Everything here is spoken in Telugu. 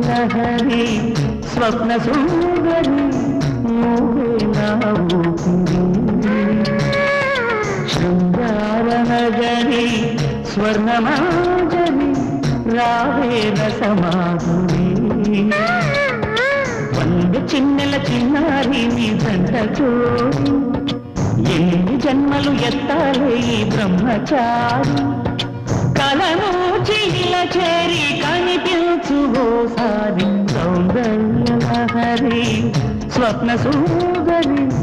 లహరి స్వప్న సుందరి నువ్వే నా ఊపిరి శృంగార నగరి స్వర్ణమాజరి రావేల సమాధురి వంద చిన్నెల చిన్నారి నీ దండ జోడి ఎన్ని జన్మలు ఎత్తాలే ఈ బ్రహ్మచారి కలను చిల్ల చేరి కనిపించుగోసారి సౌందర్య లహరి స్వప్న సుందరి